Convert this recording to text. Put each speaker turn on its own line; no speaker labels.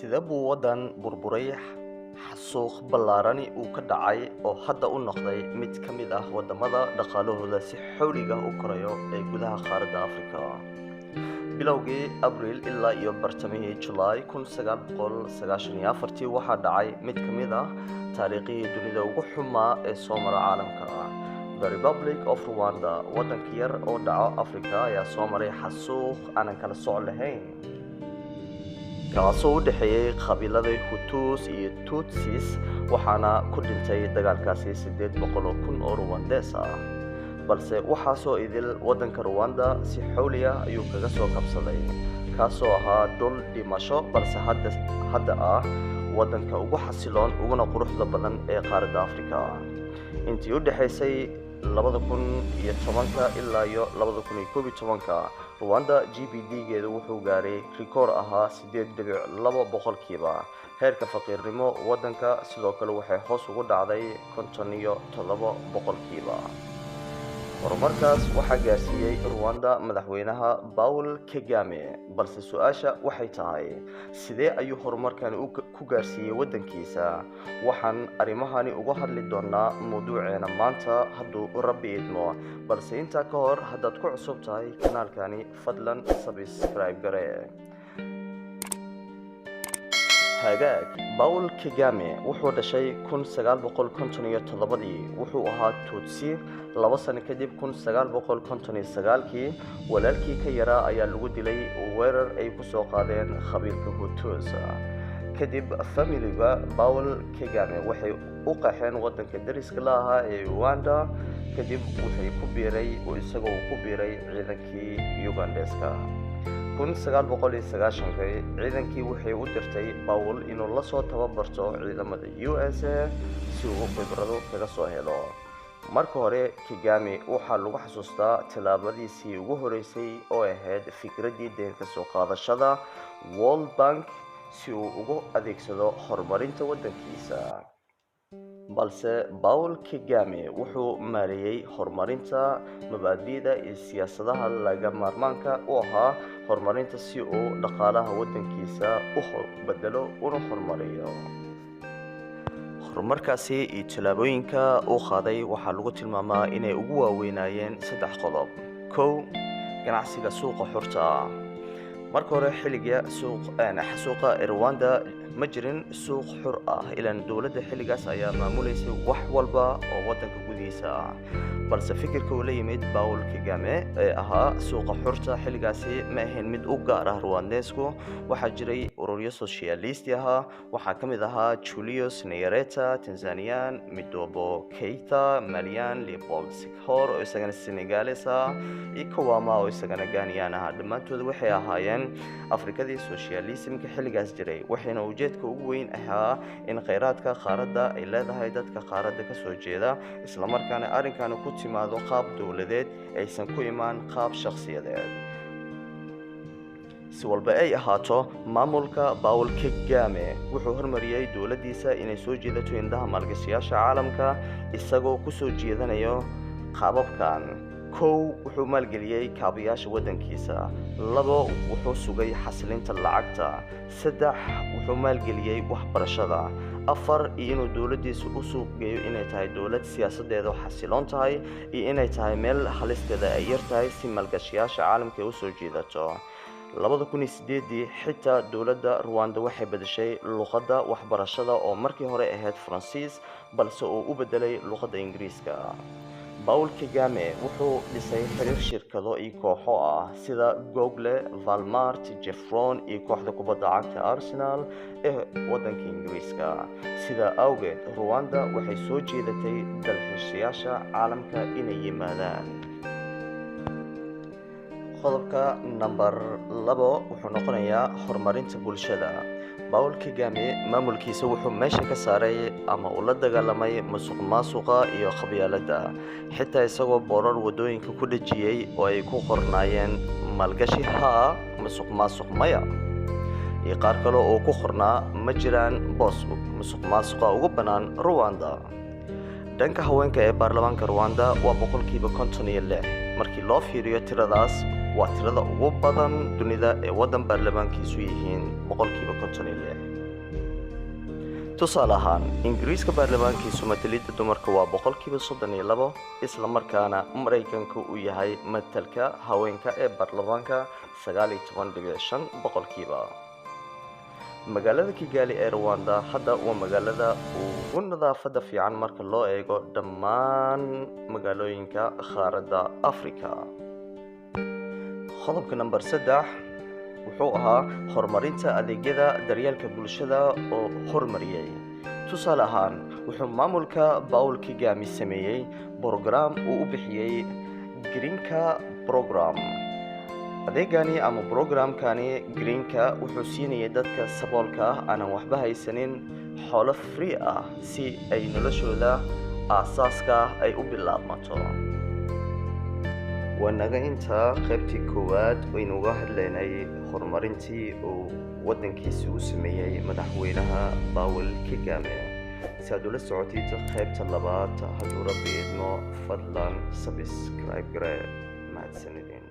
Sidee buu waddan burburay xasuuq ballaarani uu ka dhacay oo hadda u noqday mid ka mid ah waddamada dhaqaalahooda si xawliga u korayo ee gudaha qaaradda Afrika. Bilowgii Abriil ilaa iyo bartamihii July 1994 waxaa dhacay mid ka mid ah taariikhihii dunida ugu xumaa ee soo mara caalamka. The Republic of Rwanda, waddanka yar oo dhaca Afrika, ayaa soo maray xasuuq aanan kala soc lahayn, kaasoo u dhexeeyay qabiiladii Hutus iyo Tutsis, waxaana ku dhintay dagaalkaasi 800,000 oo Rwandes ah. balse waxaasoo idil waddanka Rwanda si xawli ah ayuu kaga soo kabsaday, kaasoo ahaa dhul dhimasho balse hadda ah waddanka ugu xasiloon uguna quruxda badan ee qaaradda Afrika. intii u dhaxaysay 2010 ilaa iyo 2011, Rwanda GDP-geedu wuxuu gaaray rikoor ahaa 8.2%. heerka faqiirnimo waddanka sidoo kale waxay hoos ugu dhacday 57%. horumarkaas waxaa gaarsiiyey Rwanda madaxweynaha Paul Kagame, balse su'aasha waxay tahay sidee ayuu horumarkan ku gaarsiiyey waddankiisa. waxaan arrimahani uga hadli doonaa mawduuceena maanta hadduu Rabbi idmo, balse intaa ka hor haddaad ku cusub tahay kanaalkani fadlan subscribe garee. hagaag Paul Kagame wuxuu dhashay 1957. wuxuu ahaa Tutsi. 2 sano kadib 1959 walaalkii ka yaraa ayaa lagu dilay weerar ay ku soo qaadeen qabiilka Hutus. kadib familiga Paul Kagame waxay u qaxeen waddanka dariska la ahaa ee Rwanda. kadib isagoo ku biiray ciidankii Ugandeska. 1990 ciidankii waxay u dirtay Paul inuu la soo tababarto ciidamada USA si uu khibrado kaga soo helo. marka hore Kagame waxaa lagu xasuustaa tallaabadiisii ugu horeysay oo ahayd fikraddii deyn ka soo qaadashada World Bank si uu ugu adeegsado horumarinta waddankiisa. balse Paul Kagame wuxuu maareeyay horumarinta mabaadi'da iyo siyaasadaha laga maarmaanka u ahaa horumarinta si uu dhaqaalaha waddankiisa u bedelo una horumariyo. horumarkaasi iyo tallaabooyinka uu qaaday waxaa lagu tilmaamaa inay ugu waaweynayeen 3 qodob. 1. ganacsiga suuqa xorta ah. marka hore xilliga xasuuqa Rwanda ma jirin suuq xor ah, ilaan dowladda xilligaas ayaa maamuleysay wax walba oo waddanka gudihiisa ah. balse fikirka uu la yimid Paul Kagame ee ahaa suuqa xorta xilligaasi ma ahayn mid u gaar ah Rwandesku. waxaa jiray ururyo socialist ahaa, waxaa ka mid ahaa Julius Nyerere, Tanzanian, Midobo Keita, Malian, Leopold Senghor oo isagana Senegalese ah, iyo Kawama oo isagana Ghanaian ah. dhammaantood waxay ahaayeen Afrikadii socialismka xilligaas jiray, waxayna ujeedka ugu weyn ahaa in kheyraadka qaaradda ay leedahay dadka qaaradda ka soo jeeda, isla markaana arrinkan ku timaado qaab dowladeed aysan ku imaan qaab shakhsiyadeed. si walba ay ahaato, maamulka Paul Kagame wuxuu hormariyay dowladdiisa inay soo jeedato indhaha maalgashiyaasha caalamka isagoo ku soo jeedanayo qaababkan. 1. wuxuu maalgeliyey kaabayaasha waddankiisa. 2. wuxuu sugay xasilinta lacagta. 3. wuxuu maalgeliyey waxbarashada. 4. iyo inuu dowladdiisa u suuq geeyo inay tahay dowlad siyaasadeedu xasiloon tahay iyo inay tahay meel halisteeda ay yar tahay si maalgashiyaasha caalamka ay u soo jiidato. 2008 xitaa dowladda Rwanda waxay bedeshay luqadda waxbarashada oo markii hore ahayd Faransiis balse uu u bedelay luqadda Ingiriiska. Paul Kagame wuxuu dhisay xiriir shirkado iyo kooxo ah sida Google, Walmart, Chevron iyo kooxda kubadda cagta Arsenal ee waddanka Ingiriiska. sida awgeed Rwanda waxay soo jeedatay dalxiisayaasha caalamka inay yimaadaan. qodobka number 2 wuxuu noqonayaa horumarinta bulshada. Paul Kagame maamulkiisa wuxuu meesha ka saaray ama uu la dagaalamay musuqmaasuqa iyo qabyaaladda, xitaa isagoo boorar wadooyinka ku dhajiyay oo ay ku qornaayeen maalgashi haa, musuqmaasuq maya, iyo qaar kale oo ku qornaa ma jiraan boos musuqmaasuqa ugu bannaan Rwanda. dhanka haweenka ee baarlamaanka Rwanda waa 56%. markii loo fiiriyo tiradaas waa tirada ugu badan dunida ee waddan baarlamaankiisu yihiin 56%. tusaale ahaan ingiriiska baarlamaankiisu matalidda dumarka waa 32%, isla markaana maraykanku uu yahay matalka haweenka ee baarlamaanka 19.5%. magaalada Kigali ee Rwanda hadda waa magaalada ugu nadaafadda fiican marka loo eego dhammaan magaalooyinka qaaradda Afrika. qodobka number 3 wuxuu ahaa horumarinta adeegyada daryeelka bulshada oo horumariyay. tusaale ahaan wuxuu maamulka Paul Kagame sameeyay program uu u bixiyay Greenka program. adeegani ama programkani Greenka wuxuu siinayay dadka saboolka ah aan waxba haysanin xoolo free ah si ay noloshooda aasaaska ay u bilaabmato. wanaga inta qaybtii koowaad waynu uga hadlaynay horumarintii uu wadankiisa u sameeyay madaxweynaha Paul Kagame. si aad ula socotid qaybta labaad hadduu rabbi idmo fadlan subscribe garee. mahadsanidin.